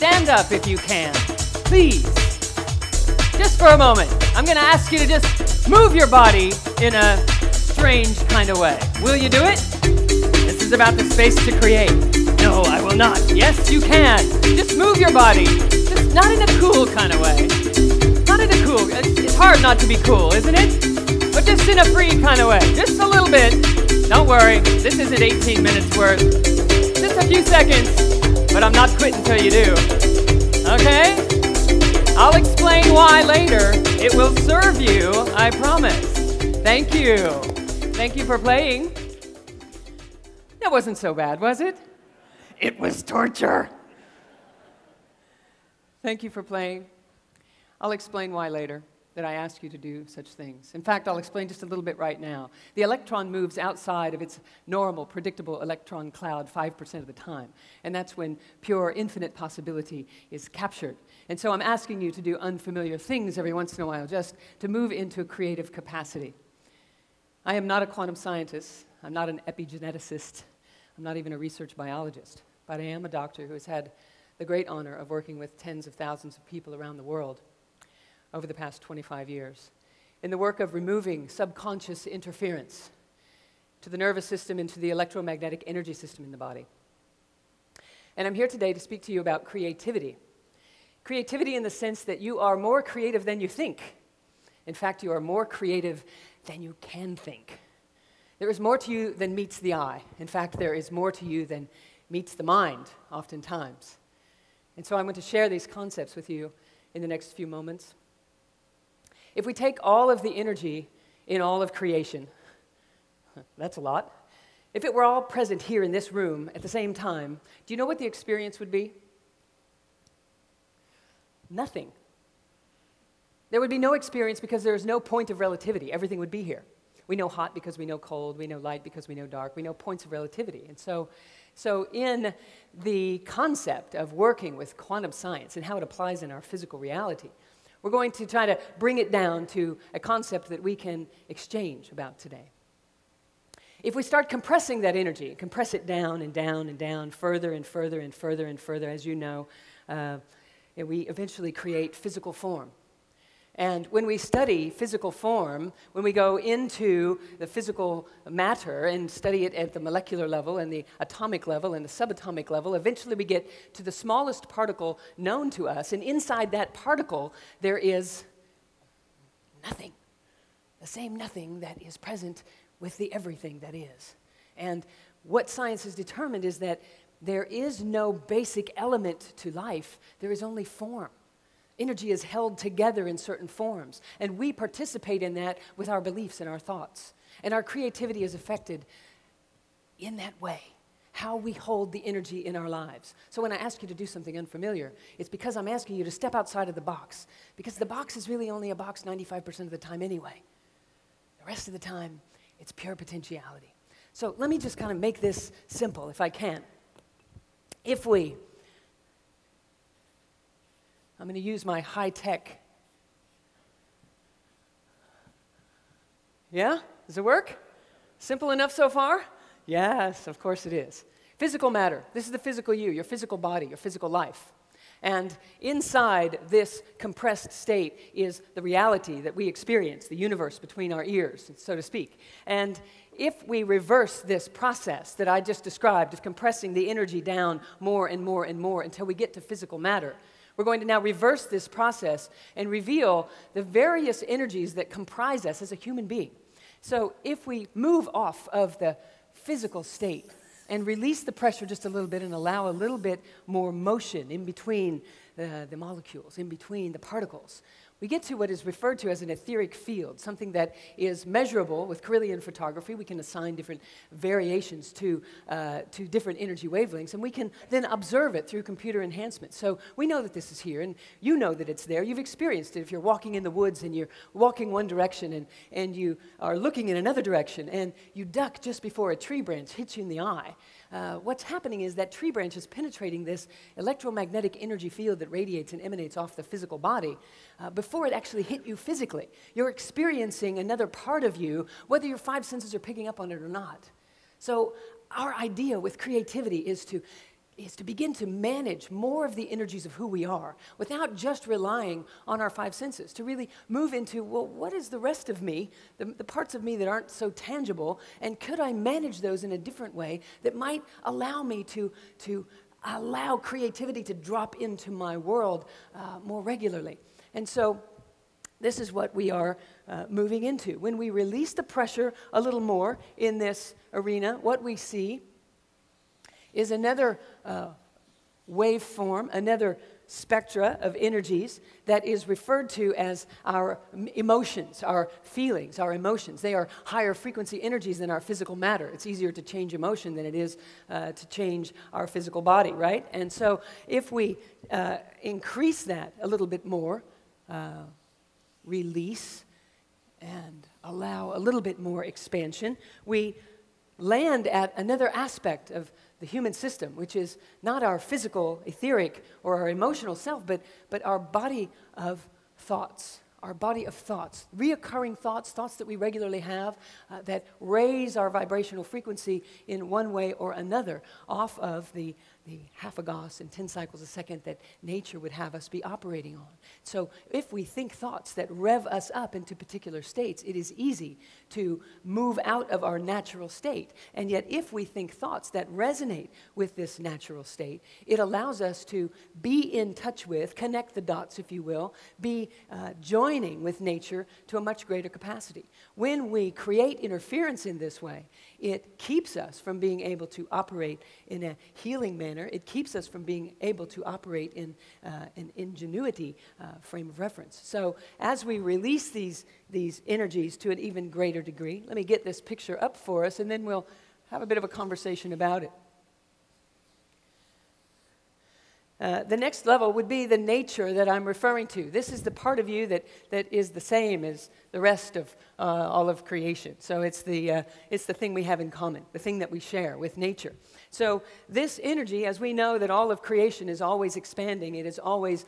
stand up if you can. Please. Just for a moment, I'm going to ask you to just move your body in a strange kind of way. Will you do it? This is about the space to create. No, I will not. Yes, you can. Just move your body. Just not in a cool kind of way. Not in a cool. It's hard not to be cool, isn't it? But just in a free kind of way. Just a little bit. Don't worry. This isn't 18 minutes worth. Just a few seconds. But I'm not quitting until you do. Okay? I'll explain why later. It will serve you, I promise. Thank you. Thank you for playing. That wasn't so bad, was it? It was torture. Thank you for playing. I'll explain why later, that I ask you to do such things. In fact, I'll explain just a little bit right now. The electron moves outside of its normal, predictable electron cloud 5% of the time. And that's when pure, infinite possibility is captured. And so I'm asking you to do unfamiliar things every once in a while, just to move into a creative capacity. I am not a quantum scientist. I'm not an epigeneticist. I'm not even a research biologist. But I am a doctor who has had the great honor of working with tens of thousands of people around the world over the past 25 years in the work of removing subconscious interference to the nervous system and to the electromagnetic energy system in the body. And I'm here today to speak to you about creativity. Creativity in the sense that you are more creative than you think. In fact, you are more creative than you can think. There is more to you than meets the eye. In fact, there is more to you than meets the mind, oftentimes. And so I'm going to share these concepts with you in the next few moments. If we take all of the energy in all of creation, that's a lot. If it were all present here in this room at the same time, do you know what the experience would be? Nothing. There would be no experience because there is no point of relativity. Everything would be here. We know hot because we know cold. We know light because we know dark. We know points of relativity. And so in the concept of working with quantum science and how it applies in our physical reality, we're going to try to bring it down to a concept that we can exchange about today. If we start compressing that energy, compress it down and down and down, further and further and further and further, as you know, we eventually create physical form. And when we study physical form, when we go into the physical matter and study it at the molecular level and the atomic level and the subatomic level, eventually we get to the smallest particle known to us, and inside that particle there is nothing, the same nothing that is present with the everything that is. And what science has determined is that there is no basic element to life, there is only form. Energy is held together in certain forms, and we participate in that with our beliefs and our thoughts. And our creativity is affected in that way, how we hold the energy in our lives. So when I ask you to do something unfamiliar, it's because I'm asking you to step outside of the box, because the box is really only a box 95% of the time anyway. The rest of the time, it's pure potentiality. So let me just kind of make this simple, if I can. I'm going to use my high-tech. Yeah? Does it work? Simple enough so far? Yes, of course it is. Physical matter. This is the physical you, your physical body, your physical life. And inside this compressed state is the reality that we experience, the universe between our ears, so to speak. And if we reverse this process that I just described of compressing the energy down more and more and more until we get to physical matter, we're going to now reverse this process and reveal the various energies that comprise us as a human being. So if we move off of the physical state and release the pressure just a little bit and allow a little bit more motion in between the molecules, in between the particles, we get to what is referred to as an etheric field, something that is measurable with Kirlian photography. We can assign different variations to different energy wavelengths, and we can then observe it through computer enhancement. So we know that this is here, and you know that it's there. You've experienced it if you're walking in the woods and you're walking one direction and you are looking in another direction, and you duck just before a tree branch hits you in the eye. What's happening is that tree branch is penetrating this electromagnetic energy field that radiates and emanates off the physical body before it actually hit you physically. You're experiencing another part of you, whether your five senses are picking up on it or not. So our idea with creativity is to is to begin to manage more of the energies of who we are without just relying on our five senses, to really move into, well, what is the rest of me, the parts of me that aren't so tangible, and could I manage those in a different way that might allow me to allow creativity to drop into my world more regularly. And so this is what we are moving into. When we release the pressure a little more in this arena, what we see is another waveform, another spectra of energies that is referred to as our emotions, our feelings, our emotions. They are higher frequency energies than our physical matter. It's easier to change emotion than it is to change our physical body, right? And so if we increase that a little bit more, release and allow a little bit more expansion, we land at another aspect of the human system, which is not our physical, etheric, or our emotional self, but our body of thoughts. Our body of thoughts, reoccurring thoughts, thoughts that we regularly have that raise our vibrational frequency in one way or another off of the half a Gauss and 10 cycles a second that nature would have us be operating on. So if we think thoughts that rev us up into particular states, it is easy to move out of our natural state. And yet if we think thoughts that resonate with this natural state, it allows us to be in touch with, connect the dots, if you will, be joining with nature to a much greater capacity. When we create interference in this way, it keeps us from being able to operate in a healing manner. It keeps us from being able to operate in an ingenuity frame of reference. So as we release these energies to an even greater degree, let me get this picture up for us, and then we'll have a bit of a conversation about it. The next level would be the nature that I'm referring to. This is the part of you that is the same as the rest of all of creation. So it's the thing we have in common, the thing that we share with nature. So this energy, as we know that all of creation is always expanding, it is always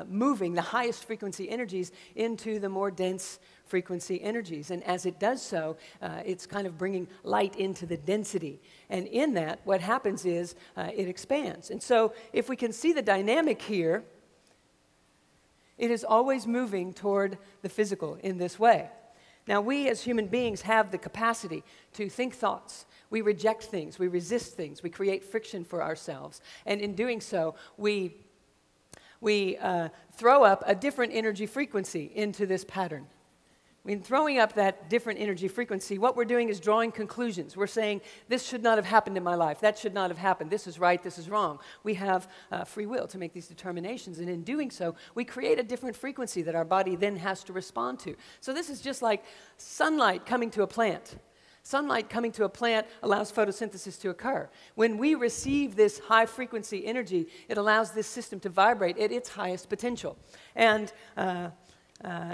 moving the highest frequency energies into the more dense frequency energies. And as it does so, it's kind of bringing light into the density. And in that, what happens is it expands. And so if we can see the dynamic here, it is always moving toward the physical in this way. Now, we as human beings have the capacity to think thoughts. We reject things, we resist things, we create friction for ourselves. And in doing so, we throw up a different energy frequency into this pattern. When throwing up that different energy frequency, what we're doing is drawing conclusions. We're saying, this should not have happened in my life. That should not have happened. This is right. This is wrong. We have free will to make these determinations. And in doing so, we create a different frequency that our body then has to respond to. So this is just like sunlight coming to a plant. Sunlight coming to a plant allows photosynthesis to occur. When we receive this high frequency energy, it allows this system to vibrate at its highest potential. And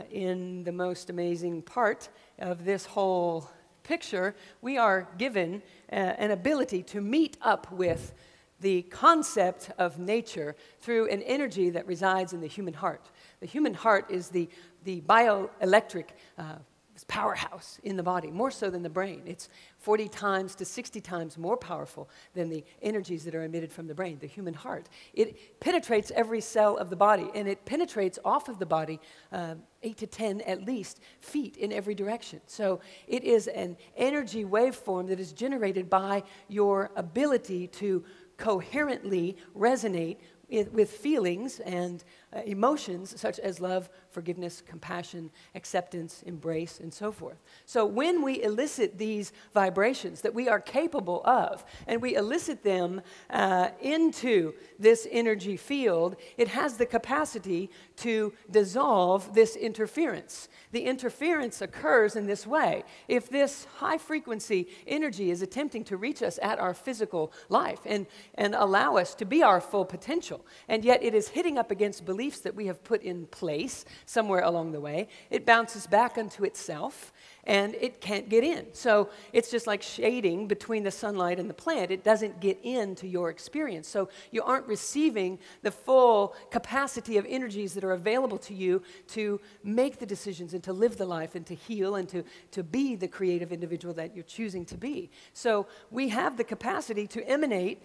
in the most amazing part of this whole picture, we are given an ability to meet up with the concept of nature through an energy that resides in the human heart. The human heart is the bioelectric powerhouse in the body, more so than the brain. It's 40 times to 60 times more powerful than the energies that are emitted from the brain, the human heart. It penetrates every cell of the body, and it penetrates off of the body 8 to 10, at least, feet in every direction. So it is an energy waveform that is generated by your ability to coherently resonate with feelings and emotions such as love, forgiveness, compassion, acceptance, embrace, and so forth. So when we elicit these vibrations that we are capable of, and we elicit them into this energy field, it has the capacity to dissolve this interference. The interference occurs in this way. If this high-frequency energy is attempting to reach us at our physical life and allow us to be our full potential, and yet it is hitting up against beliefs that we have put in place somewhere along the way, it bounces back unto itself, and it can't get in. So it's just like shading between the sunlight and the plant. It doesn't get into your experience. So you aren't receiving the full capacity of energies that are available to you to make the decisions and to live the life and to heal and to be the creative individual that you're choosing to be. So we have the capacity to emanate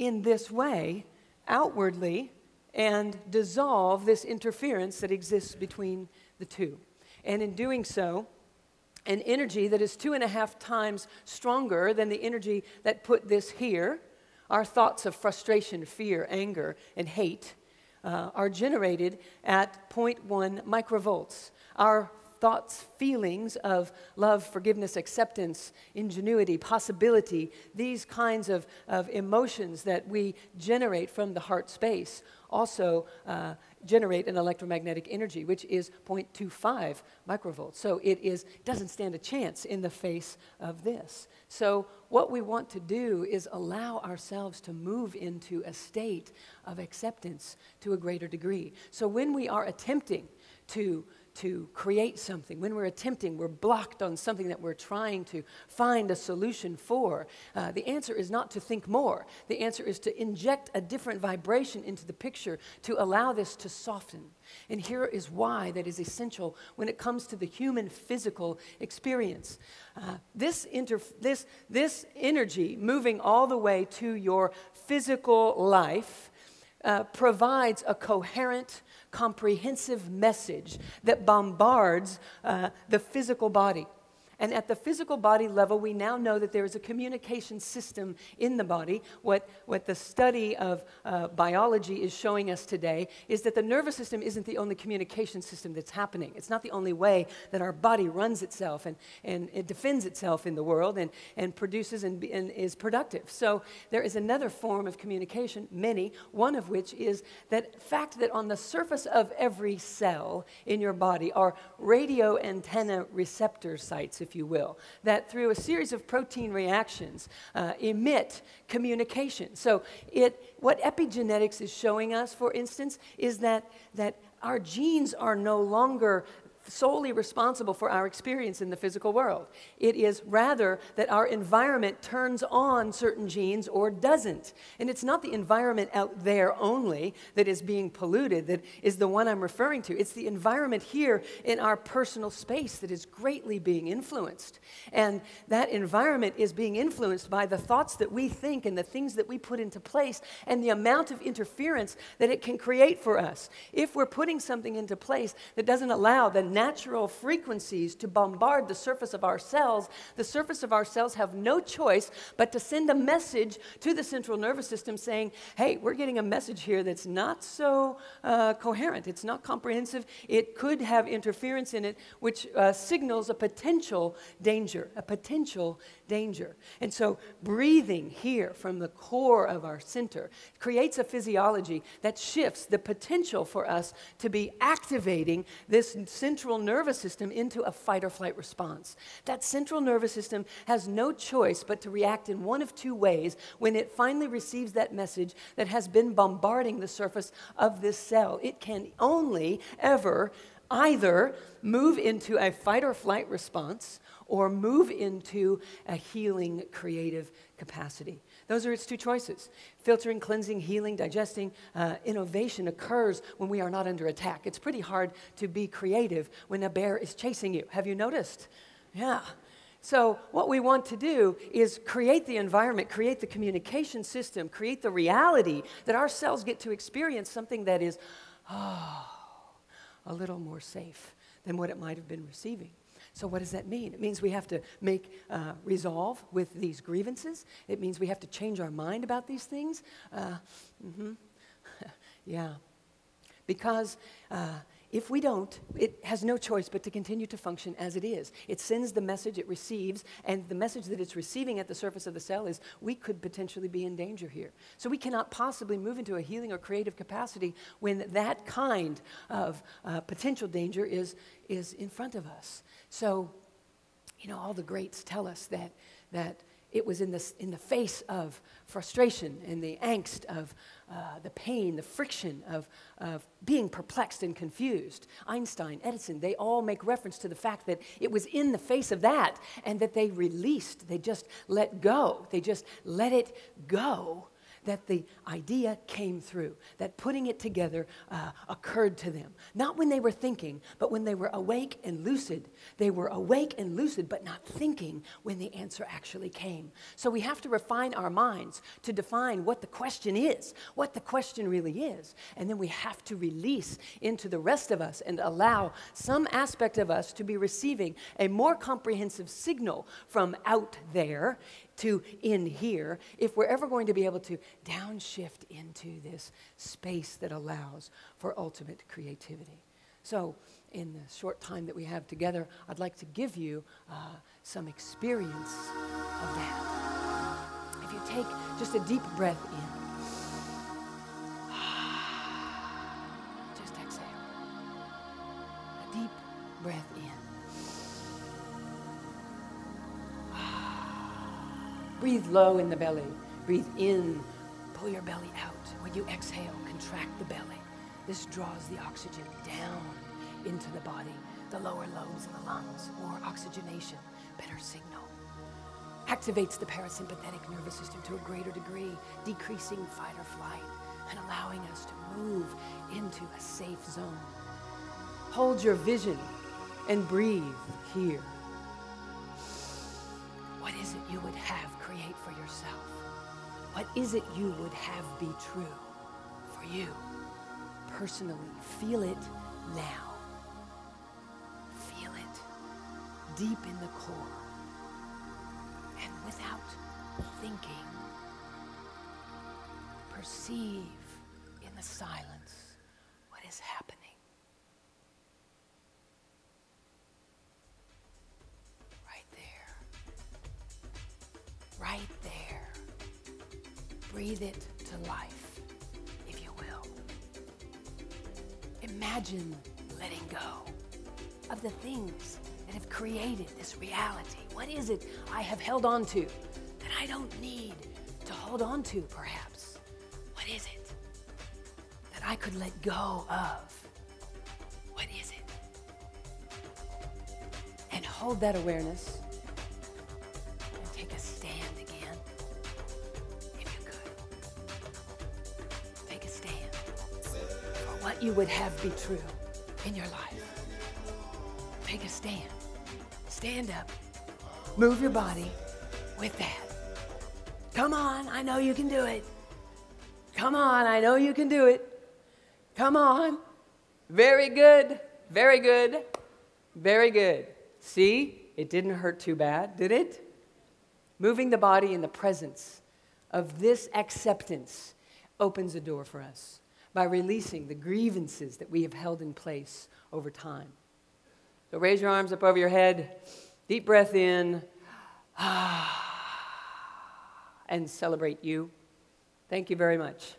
in this way outwardly and dissolve this interference that exists between the two. And in doing so, an energy that is 2.5 times stronger than the energy that put this here, our thoughts of frustration, fear, anger, and hate, are generated at 0.1 microvolts. Our thoughts, feelings of love, forgiveness, acceptance, ingenuity, possibility, these kinds of emotions that we generate from the heart space also generate an electromagnetic energy, which is 0.25 microvolts. So it doesn't stand a chance in the face of this. So what we want to do is allow ourselves to move into a state of acceptance to a greater degree. So when we are attempting to create something, when we're blocked on something that we're trying to find a solution for, the answer is not to think more. The answer is to inject a different vibration into the picture to allow this to soften. And here is why that is essential when it comes to the human physical experience. This energy moving all the way to your physical life provides a coherent, comprehensive message that bombards the physical body. And at the physical body level, we now know that there is a communication system in the body. What the study of biology is showing us today is that the nervous system isn't the only communication system that's happening. It's not the only way that our body runs itself and it defends itself in the world and produces and is productive. So there is another form of communication, many, one of which is that fact that on the surface of every cell in your body are radio antenna receptor sites, if you will, that through a series of protein reactions emit communication. So what epigenetics is showing us, for instance, is that our genes are no longer solely responsible for our experience in the physical world. It is rather that our environment turns on certain genes or doesn't. And it's not the environment out there only that is being polluted that is the one I'm referring to. It's the environment here in our personal space that is greatly being influenced. And that environment is being influenced by the thoughts that we think and the things that we put into place and the amount of interference that it can create for us. If we're putting something into place that doesn't allow the natural frequencies to bombard the surface of our cells, the surface of our cells have no choice but to send a message to the central nervous system saying, hey, we're getting a message here that's not so coherent. It's not comprehensive. It could have interference in it, which signals a potential danger, And so breathing here from the core of our center creates a physiology that shifts the potential for us to be activating this central nervous system into a fight or flight response. That central nervous system has no choice but to react in one of two ways when it finally receives that message that has been bombarding the surface of this cell. It can only ever either move into a fight or flight response or move into a healing, creative capacity. Those are its two choices. Filtering, cleansing, healing, digesting. Innovation occurs when we are not under attack. It's pretty hard to be creative when a bear is chasing you. Have you noticed? Yeah. So what we want to do is create the environment, create the communication system, create the reality that our cells get to experience something that is a little more safe than what it might have been receiving. So what does that mean? It means we have to make resolve with these grievances. It means we have to change our mind about these things. Yeah. Because if we don't, it has no choice but to continue to function as it is. It sends the message it receives, and the message that it's receiving at the surface of the cell is we could potentially be in danger here. So we cannot possibly move into a healing or creative capacity when that kind of potential danger is in front of us. So, all the greats tell us that it was in the face of frustration and the angst of the pain, the friction of being perplexed and confused. Einstein, Edison, they all make reference to the fact that it was in the face of that and that they released, they just let go, they just let it go, that the idea came through, that putting it together occurred to them. Not when they were thinking, but when they were awake and lucid. They were awake and lucid, but not thinking when the answer actually came. So we have to refine our minds to define what the question is, what the question really is. And then we have to release into the rest of us and allow some aspect of us to be receiving a more comprehensive signal from out there to in here, if we're ever going to be able to downshift into this space that allows for ultimate creativity. So in the short time that we have together, I'd like to give you some experience of that. If you take just a deep breath in, just exhale. A deep breath in. Breathe low in the belly. Breathe in. Pull your belly out. When you exhale, contract the belly. This draws the oxygen down into the body, the lower lobes and the lungs. More oxygenation, better signal. Activates the parasympathetic nervous system to a greater degree, decreasing fight or flight and allowing us to move into a safe zone. Hold your vision and breathe here. What is it you would have create for yourself? What is it you would have be true for you? Personally, feel it now. Feel it deep in the core. And without thinking, perceive in the silence what is happening. Right there. Breathe it to life, if you will. Imagine letting go of the things that have created this reality. What is it I have held on to that I don't need to hold on to, perhaps? What is it that I could let go of? What is it? And hold that awareness. What you would have be true in your life. Take a stand. Stand up. Move your body with that. Come on, I know you can do it. Come on, I know you can do it. Come on. Very good. Very good. Very good. See, it didn't hurt too bad, did it? Moving the body in the presence of this acceptance opens a door for us by releasing the grievances that we have held in place over time. So raise your arms up over your head, deep breath in, and celebrate you. Thank you very much.